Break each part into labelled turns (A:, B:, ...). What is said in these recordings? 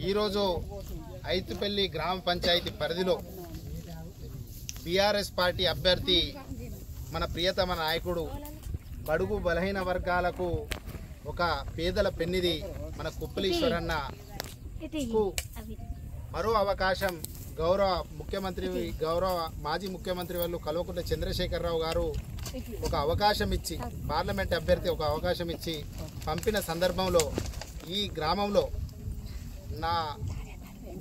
A: ఈరోజు ఐతుపల్లి గ్రామ పంచాయతీ పరిధిలో బీఆర్ఎస్ పార్టీ అభ్యర్థి మన ప్రియతమ నాయకుడు బడుగు బలహీన వర్గాలకు ఒక పేదల పెన్నిది మన కుప్పలీశ్వరన్నకు మరో అవకాశం గౌరవ మాజీ ముఖ్యమంత్రి వాళ్ళు కల్వకుంట్ల చంద్రశేఖరరావు గారు ఒక అవకాశం ఇచ్చి పార్లమెంట్ అభ్యర్థి ఒక అవకాశం ఇచ్చి పంపిన సందర్భంలో ఈ గ్రామంలో నా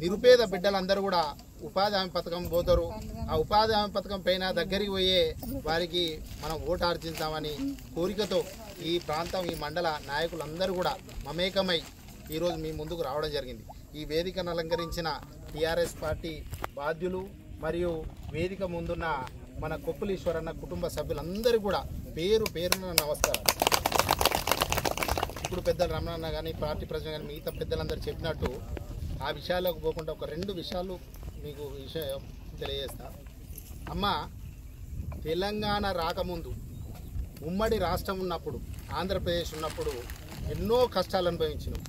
A: నిరుపేద బిడ్డలందరూ కూడా ఉపాధి హామీ పథకం పోతారు. ఆ ఉపాధి హామీ పథకం పైన దగ్గరికి పోయే వారికి మనం ఓటు ఆర్జించామని కోరికతో ఈ ప్రాంతం ఈ మండల నాయకులందరూ కూడా మమేకమై ఈరోజు మీ ముందుకు రావడం జరిగింది. ఈ వేదికను అలంకరించిన టీఆర్ఎస్ పార్టీ బాధ్యులు మరియు వేదిక ముందున్న మన కుప్పలీశ్వరన్న కుటుంబ సభ్యులందరూ కూడా పేరు పేరున నమస్కారం. ఇప్పుడు పెద్దలు రమణన్న కానీ పార్టీ ప్రజలు కానీ మిగతా పెద్దలందరూ చెప్పినట్టు ఆ విషయాలకు పోకుండా ఒక 2 విషయాలు మీకు విషయం తెలియజేస్తా. అమ్మ, తెలంగాణ రాకముందు ఉమ్మడి రాష్ట్రం ఉన్నప్పుడు ఆంధ్రప్రదేశ్ ఉన్నప్పుడు ఎన్నో కష్టాలు అనుభవించినాం,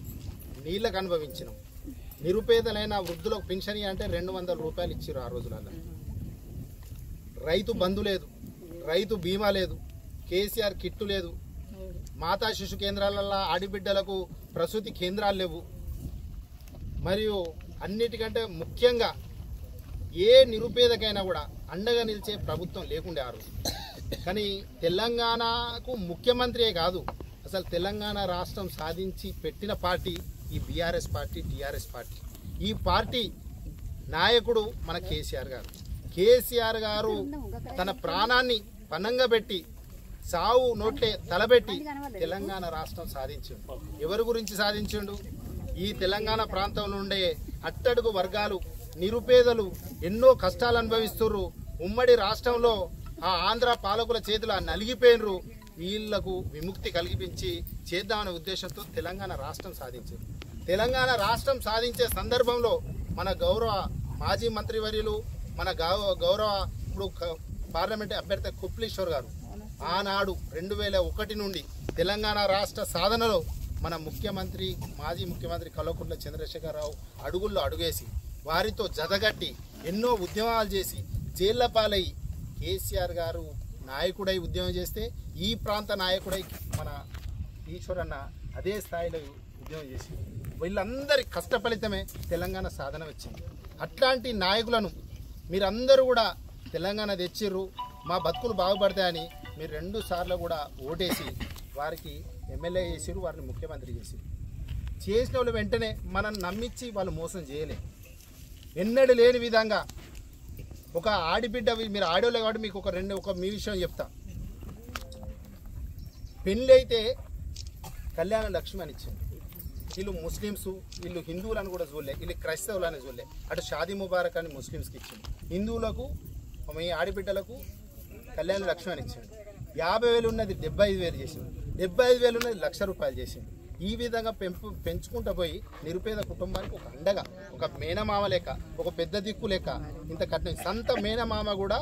A: నీళ్ళకు అనుభవించినాం. నిరుపేదలైన వృద్ధులకు పింఛన్ అంటే 200 రూపాయలు ఇచ్చారు ఆ రోజులలో. రైతు బంధు లేదు, రైతు బీమా లేదు, కేసీఆర్ కిట్టు లేదు, మాతా శిశు కేంద్రాలలో ఆడిబిడ్డలకు ప్రసూతి కేంద్రాలు లేవు. మరియు అన్నిటికంటే ముఖ్యంగా ఏ నిరుపేదకైనా కూడా అండగా నిలిచే ప్రభుత్వం లేకుండే ఆ రోజు. కానీ తెలంగాణకు ముఖ్యమంత్రియే కాదు, అసలు తెలంగాణ రాష్ట్రం సాధించి పెట్టిన పార్టీ ఈ బీఆర్ఎస్ పార్టీ, టీఆర్ఎస్ పార్టీ. ఈ పార్టీ నాయకుడు మన కేసీఆర్ గారు తన ప్రాణాన్ని పణంగా పెట్టి సావు నోట్లే తలబెట్టి తెలంగాణ రాష్ట్రం సాధించిండు. ఎవరి గురించి సాధించిండు? ఈ తెలంగాణ ప్రాంతంలో ఉండే అట్టడుగు వర్గాలు, నిరుపేదలు ఎన్నో కష్టాలు అనుభవిస్తున్నారు. ఉమ్మడి రాష్ట్రంలో ఆ ఆంధ్ర పాలకుల చేతులు నలిగిపోయినరు. వీళ్లకు విముక్తి కలిగించి చేద్దామనే ఉద్దేశంతో తెలంగాణ రాష్ట్రం సాధించారు. తెలంగాణ రాష్ట్రం సాధించే సందర్భంలో మన గౌరవ మాజీ మంత్రివర్యులు, మన గౌరవ ఇప్పుడు పార్లమెంట్ అభ్యర్థి కుప్పలీశ్వర్ గారు ఆనాడు 2001 నుండి తెలంగాణ రాష్ట్ర సాధనలో మన మాజీ ముఖ్యమంత్రి కల్వకుంట్ల చంద్రశేఖరరావు అడుగుల్లో అడుగేసి వారితో జతగట్టి ఎన్నో ఉద్యమాలు చేసి జైళ్ల పాలై కేసీఆర్ గారు నాయకుడై ఉద్యమం చేస్తే ఈ ప్రాంత నాయకుడై మన ఈశ్వరన్న అదే స్థాయిలో ఉద్యమం చేసి వీళ్ళందరి కష్ట ఫలితమే తెలంగాణ సాధన వచ్చింది. అట్లాంటి నాయకులను మీరందరూ కూడా తెలంగాణ తెచ్చిర్రు, మా బతుకులు బాగుపడతాయని మీరు 2 సార్లు కూడా ఓటేసి వారికి ఎమ్మెల్యే చేసిరు, వారిని ముఖ్యమంత్రి చేసిరు. చేసిన వాళ్ళు వెంటనే మనం నమ్మించి వాళ్ళు మోసం చేయలే. ఎన్నడూ లేని విధంగా ఒక ఆడిబిడ్డ, మీరు ఆడోళ్ళే కాబట్టి మీకు ఒక మీ విషయం చెప్తా. పెళ్ళి అయితే కళ్యాణ లక్ష్మి అని ఇచ్చింది. వీళ్ళు ముస్లిమ్స్, వీళ్ళు హిందువులను కూడా చూడలే, వీళ్ళు క్రైస్తవులని చూడలే. అటు షాదీ ముబారక్ అని ముస్లిమ్స్కి ఇచ్చింది, హిందువులకు మీ ఆడిబిడ్డలకు కళ్యాణ లక్ష్మి అని ఇచ్చిండు. 50,000 ఉన్నది 75,000 చేసిండు, 75,000 ఉన్నది 1,00,000 రూపాయలు చేసిండు. ఈ విధంగా పెంచుకుంటూ పోయి నిరుపేద కుటుంబానికి ఒక అండగా, ఒక మేనమామ లెక్క, ఒక పెద్ద దిక్కు లెక్క ఇంత కట్నం. సంత మేనమామ కూడా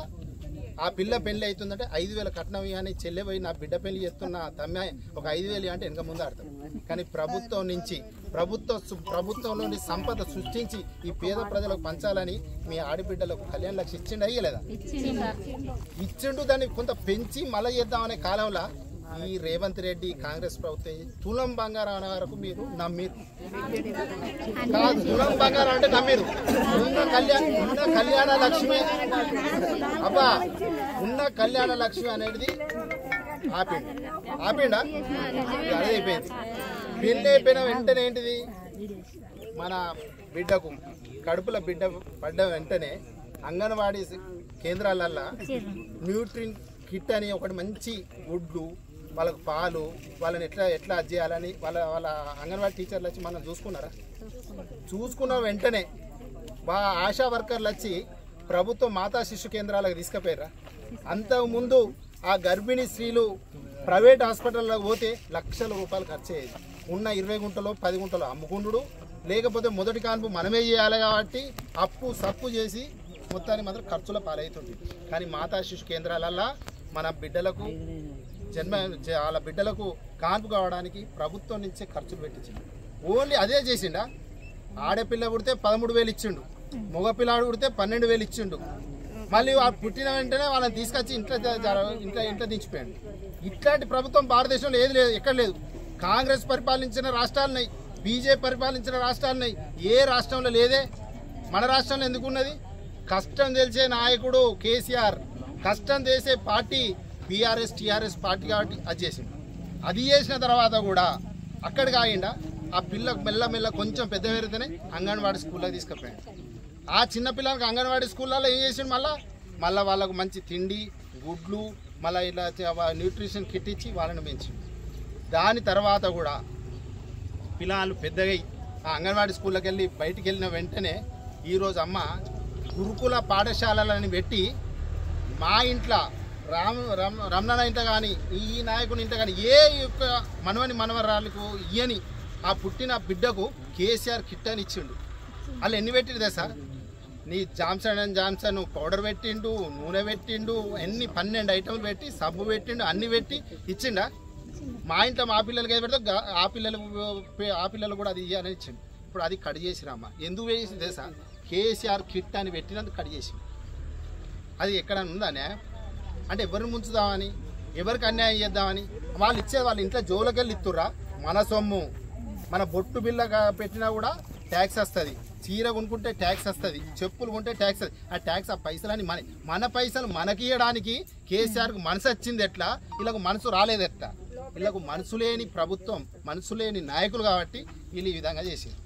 A: ఆ పిల్ల పెళ్లి అవుతుందంటే 5,000 కట్నం అని చెల్లె పోయి నా బిడ్డ పెళ్లి చేస్తున్న తమ్మ ఒక 5,000 అంటే వెనక ముందు ఆడతాం. కానీ ప్రభుత్వం నుంచి ప్రభుత్వంలోని సంపద సృష్టించి ఈ పేద ప్రజలకు పంచాలని మీ ఆడిబిడ్డలకు కళ్యాణ లక్ష్మి ఇచ్చిండు, అయ్యలేదా? ఇచ్చిండు. దాన్ని కొంత పెంచి మళ్ళీ చేద్దామనే కాలంలో ఈ రేవంత్ రెడ్డి కాంగ్రెస్ ప్రభుత్వం తులం బంగారం అనే వరకు మీరు నమ్మిరు కాదు. తులం బంగారం అంటే నమ్మిరు. ఉన్న కళ్యాణ లక్ష్మి అబ్బా ఉన్న కళ్యాణ లక్ష్మి అనేది ఆపిండా అదే అయిపోయింది. పెళ్ళి అయిపోయిన వెంటనే ఏంటిది, మన బిడ్డకు కడుపుల బిడ్డ పడ్డ వెంటనే అంగన్వాడీ కేంద్రాలల్లో న్యూట్రిన్ కిట్ అని ఒకటి మంచి గుడ్లు, వాళ్ళకు పాలు, వాళ్ళని ఎట్లా చేయాలని వాళ్ళ అంగన్వాడీ టీచర్లు వచ్చి మనం చూసుకున్న వెంటనే ఆశా వర్కర్లు వచ్చి ప్రభుత్వ మాతా శిశు కేంద్రాలకు తీసుకుపోయారా. అంతకుముందు ఆ గర్భిణీ స్త్రీలు ప్రైవేట్ హాస్పిటల్లో పోతే లక్షల రూపాయలు ఖర్చు అయ్యేది. ఉన్న 20 గుంటలో 10 గుంటలో అమ్ముకుంటుడు, లేకపోతే మొదటి కాన్పు మనమే చేయాలి కాబట్టి సప్పు చేసి మొత్తాన్ని మాత్రం ఖర్చుల పాలవుతుంది. కానీ మాతా శిశు కేంద్రాలల్లో మన బిడ్డలకు వాళ్ళ బిడ్డలకు కాన్పు కావడానికి ప్రభుత్వం నుంచే ఖర్చులు పెట్టించింది. ఓన్లీ అదే చేసిండా? ఆడపిల్ల పుడితే 13,000 ఇచ్చిండు, మగపిల్లాడు పుడితే 12,000 ఇచ్చిండు. మళ్ళీ వాళ్ళు పుట్టిన వెంటనే వాళ్ళని తీసుకొచ్చి ఇంట్లో దించిపోయాడు. ఇట్లాంటి ప్రభుత్వం భారతదేశంలో ఏది లేదు, ఎక్కడ లేదు. కాంగ్రెస్ పరిపాలించిన రాష్ట్రాలున్నాయి, బీజేపీ పరిపాలించిన రాష్ట్రాలున్నాయి, ఏ రాష్ట్రంలో లేదే. మన రాష్ట్రంలో ఎందుకున్నది? కష్టం తెలిసే నాయకుడు కేసీఆర్, కష్టం చేసే పార్టీ బీఆర్ఎస్ టీఆర్ఎస్ పార్టీ కాబట్టి అది చేసిండు. అది చేసిన తర్వాత కూడా అక్కడికి ఆగిండా. ఆ పిల్లకు మెల్లమెల్ల కొంచెం పెద్ద పెరిగితేనే అంగన్వాడీ స్కూల్లోకి తీసుకుపోయాడు. ఆ చిన్న పిల్లలకి అంగన్వాడీ స్కూళ్ళలో ఏం చేసిండు, మళ్ళీ వాళ్ళకు మంచి తిండి, గుడ్లు, మళ్ళీ ఇలా న్యూట్రిషన్ కిట్ ఇచ్చి వాళ్ళని పెంచిండు. దాని తర్వాత కూడా పిల్లలు పెద్దగా ఆ అంగన్వాడీ స్కూల్లోకి వెళ్ళి బయటికి వెళ్ళిన వెంటనే ఈరోజు అమ్మ గురుకుల పాఠశాలలని పెట్టి మా ఇంట్లో రమణ ఇంట కానీ ఈ నాయకుని ఇంట కానీ ఏ యొక్క మనవరాలకు ఇయ్యని ఆ పుట్టిన బిడ్డకు కేసీఆర్ కిట్ అని ఇచ్చిండు. వాళ్ళు ఎన్ని పెట్టిండు తెలుసా? నీ జాన్సన్ పౌడర్ పెట్టిండు, నూనె పెట్టిండు, ఎన్ని 12 ఐటమ్లు పెట్టి సబ్బు పెట్టిండు, అన్ని పెట్టి ఇచ్చిండా. మా ఇంట్లో మా పిల్లలకి ఏది పెడితే ఆ పిల్లలు కూడా అది ఇవ్వాలని ఇచ్చిండు. ఇప్పుడు అది కట్ చేసిరమ్మ. ఎందుకు వేసి తెలుసా? కేసీఆర్ కిట్ అని పెట్టినందుకు కట్ చేసి. అది ఎక్కడన్నా ఉందానే? అంటే ఎవరిని ముంచుదామని, ఎవరికి అన్యాయం చేద్దామని వాళ్ళు ఇచ్చేది వాళ్ళ ఇంట్లో జోలకి వెళ్ళి ఇస్తుర్రా. మన సొమ్ము, మన బొట్టు బిల్ల పెట్టినా కూడా ట్యాక్స్ వస్తుంది, చీర కొనుక్కుంటే ట్యాక్స్ వస్తుంది, చెప్పులు కొంటే ట్యాక్స్ వస్తుంది. ఆ ట్యాక్స్ ఆ పైసలని మన పైసలు మనకి ఇవ్వడానికి కేసీఆర్కు మనసు వచ్చింది ఎట్లా? వీళ్ళకు మనసు రాలేదు ఎట్లా? వీళ్ళకు మనసు లేని ప్రభుత్వం, మనసు లేని నాయకులు కాబట్టి వీళ్ళు ఈ విధంగా చేసింది.